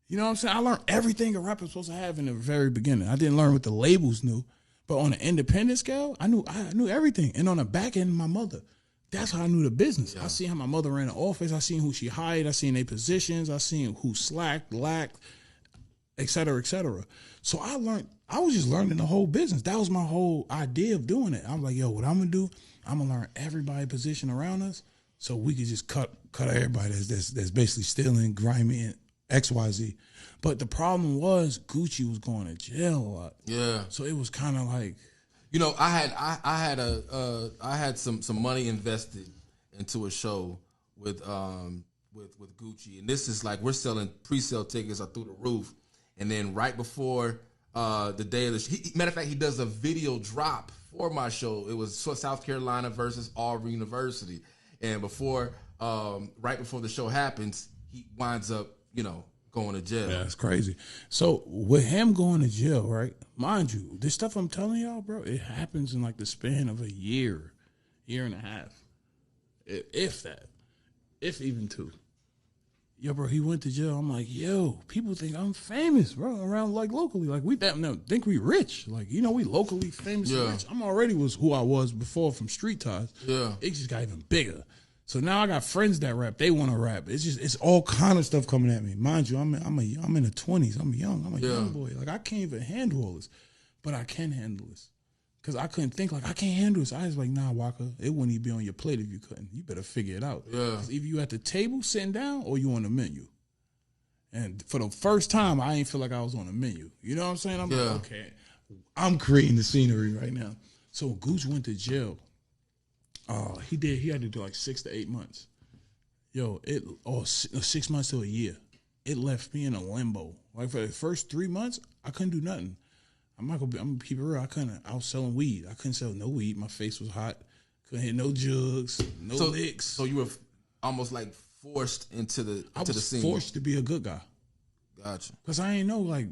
You know what I'm saying? I learned everything a rapper's supposed to have in the very beginning. I didn't learn what the labels knew, but on an independent scale, I knew everything. And on the back end, my mother. That's how I knew the business. Yeah. I seen how my mother ran the office. I seen who she hired. I seen their positions. I seen who slacked, lacked, et cetera, et cetera. So I was just learning the whole business. That was my whole idea of doing it. I'm like, yo, what I'm going to do, I'm going to learn everybody's position around us so we could just cut everybody that's basically stealing, grimy, and XYZ. But the problem was Gucci was going to jail a lot. Yeah. So it was kind of like, you know, I had some money invested into a show with Gucci, and this is like we're selling pre-sale tickets are through the roof, and then right before the day of the matter of fact, he does a video drop for my show. It was South Carolina versus Auburn University, and right before the show happens, he winds up, going to jail. Yeah, that's crazy. So with him going to jail, right? Mind you, this stuff I'm telling y'all, bro, it happens in like the span of a year and a half. If that. If even two. Yo, bro, he went to jail. I'm like, yo, people think I'm famous, bro, around like locally. Like we think we rich. Like, we locally famous and rich. I'm already was who I was before from Street Ties. Yeah. It just got even bigger. So now I got friends that rap. They want to rap. It's all kind of stuff coming at me. Mind you, I'm in the 20s. I'm young. I'm a young boy. Like I can't even handle all this, but I can handle this because I couldn't think like I can't handle this. I was like, nah, Waka, it wouldn't even be on your plate if you couldn't. You better figure it out. Yeah. Either you at the table sitting down or you on the menu. And for the first time, I ain't feel like I was on the menu. You know what I'm saying? I'm like, okay, I'm creating the scenery right now. So Goose went to jail. He had to do like 6 to 8 months. 6 months to a year. It left me in a limbo. Like for the first 3 months, I couldn't do nothing. I'm gonna keep it real. I was selling weed. I couldn't sell no weed. My face was hot. Couldn't hit no jugs, no licks. So you were almost like forced into the scene. I was forced to be a good guy. Gotcha. Because I ain't know, like,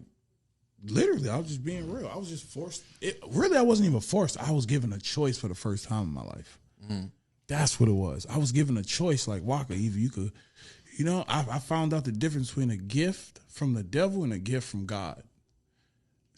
literally, I was just being real. I was just forced. Really, I wasn't even forced. I was given a choice for the first time in my life. Mm-hmm. That's what it was. I was given a choice, like Waka. Either you could, I found out the difference between a gift from the devil and a gift from God.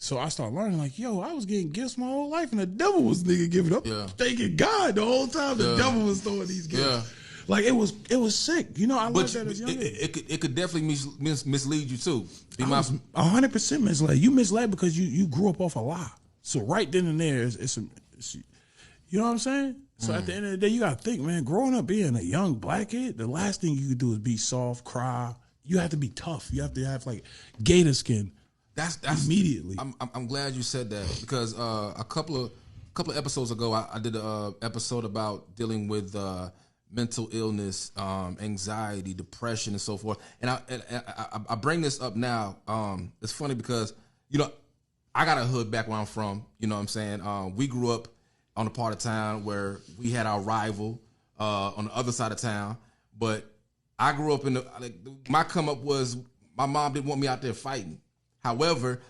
So I started learning, like, yo, I was getting gifts my whole life, and the devil was giving up, thanking God the whole time. The devil was throwing these gifts. Yeah. Like it was sick. I learned that as young. It could definitely mislead you too. 100% misled. You misled because you grew up off a lie. So right then and there, it's you know what I'm saying? So at the end of the day, you got to think, man, growing up being a young black kid, the last thing you could do is be soft, cry. You have to be tough. You have to have like gator skin. That's immediately. I'm glad you said that because a couple of episodes ago, I did an episode about dealing with mental illness, anxiety, depression, and so forth. And I bring this up now. It's funny because I got a hood back where I'm from. You know what I'm saying? We grew up on a part of town where we had our rival on the other side of town. But I grew up my come up was my mom didn't want me out there fighting. However,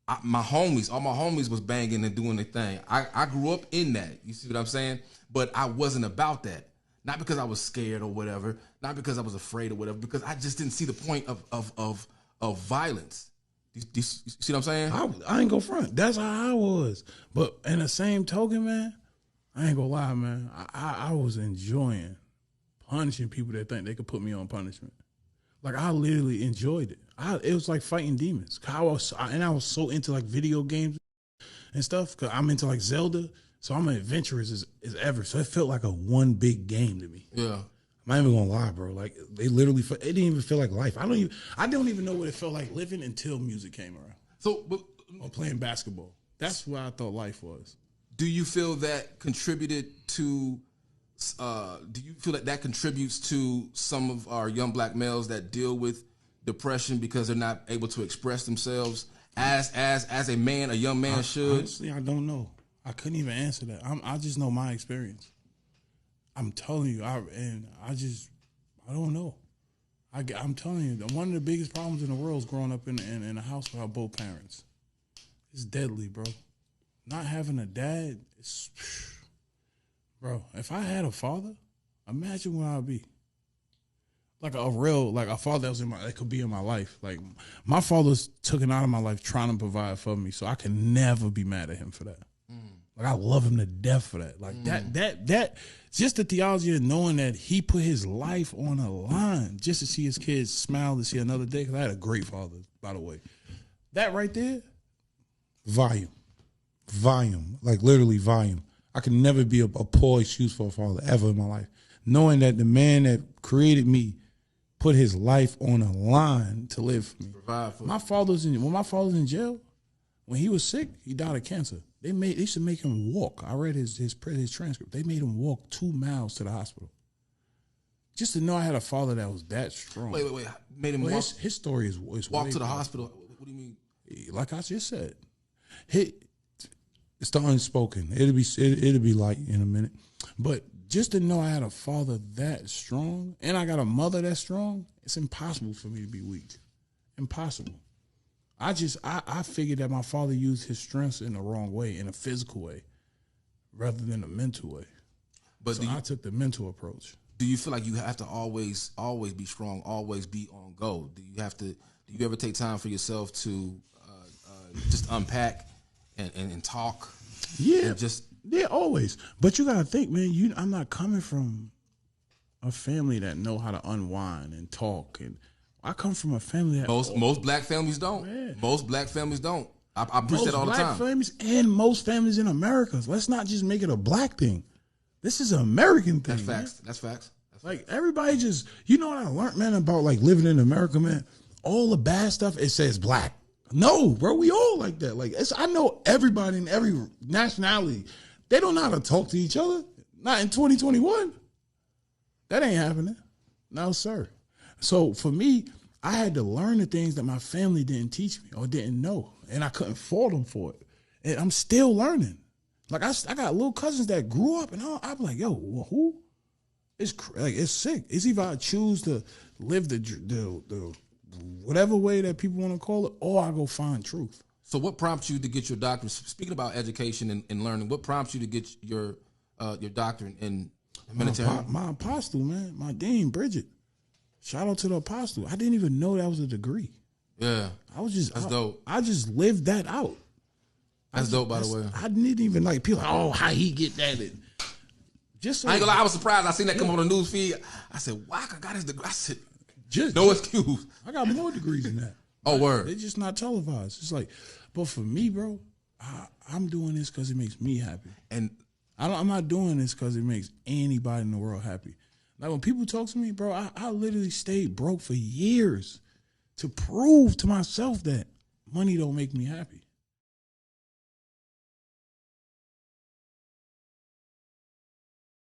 all my homies was banging and doing their thing. I grew up in that. You see what I'm saying? But I wasn't about that. Not because I was scared or whatever. Not because I was afraid or whatever. Because I just didn't see the point of violence. You see what I'm saying? I ain't gonna front. That's how I was. But in the same token, man, I ain't gonna lie, man. I was enjoying punishing people that think they could put me on punishment. Like I literally enjoyed it. It was like fighting demons. I was so into like video games and stuff because I'm into like Zelda. So I'm adventurous as ever. So it felt like a one big game to me. Yeah. I'm not even gonna lie, bro. Like it didn't even feel like life. I don't even know what it felt like living until music came around. So, or playing basketball. That's what I thought life was. Do you feel that contributed to? Do you feel that contributes to some of our young black males that deal with depression because they're not able to express themselves as a man, a young man should? Honestly, I don't know. I couldn't even answer that. I just know my experience. I'm telling you, I don't know. I'm telling you, one of the biggest problems in the world is growing up in a house without both parents. It's deadly, bro. Not having a dad, bro, if I had a father, imagine where I'd be. like a real, like a father that was that could be in my life. Like my father's taken out of my life trying to provide for me, so I can never be mad at him for that. Like I love him to death for that. Like that just the theology of knowing that he put his life on a line just to see his kids smile to see another day. Because I had a great father, by the way. That right there, volume, like literally volume. I can never be a poor excuse for a father ever in my life. Knowing that the man that created me put his life on a line to live for me. Provide for when my father's in jail, when he was sick, he died of cancer. They used to make him walk. I read his transcript. They made him walk 2 miles to the hospital. Just to know I had a father that was that strong. Wait. Made him walk. His story is walk to the hospital. What do you mean? Like I just said, it's the unspoken. It'll be light in a minute, but just to know I had a father that strong and I got a mother that strong, it's impossible for me to be weak. Impossible. I figured that my father used his strengths in the wrong way, in a physical way, rather than a mental way. But so I took the mental approach. Do you feel like you have to always be strong, always be on go? Do you ever take time for yourself to just unpack and talk? Yeah, always. But you gotta think, man. I'm not coming from a family that know how to unwind and talk, and I come from a family that most black families don't. Man. Most black families don't. I preach that all the time. Most black families and most families in America. Let's not just make it a black thing. This is an American thing. That's facts. Man. That's facts. Like everybody just, you know what I learned, man, about like living in America, man. All the bad stuff it says black. No, bro, we all like that. Like I know everybody in every nationality. They don't know how to talk to each other. Not in 2021. That ain't happening. No, sir. So for me, I had to learn the things that my family didn't teach me or didn't know, and I couldn't fault them for it. And I'm still learning. Like I got little cousins that grew up, and I'm like, yo, who? It's sick. It's either I choose to live the whatever way that people want to call it, or I go find truth. So what prompts you to get your doctorate? Speaking about education and learning, what prompts you to get your doctorate in humanitarian? My apostle, man, my dean, Bridget. Shout out to the apostle. I didn't even know that was a degree. Yeah. That's dope. I just lived that out. That's dope, by the way. I didn't even like people like, oh, how he get that? And just so I ain't gonna lie, I was surprised. I seen that come on the news feed. I said, Waka got his degree. I said, no excuse. I got more degrees than that. Oh, word. They're just not televised. It's like, but for me, bro, I'm doing this because it makes me happy. And I'm not doing this because it makes anybody in the world happy. Like when people talk to me, bro, I literally stayed broke for years to prove to myself that money don't make me happy.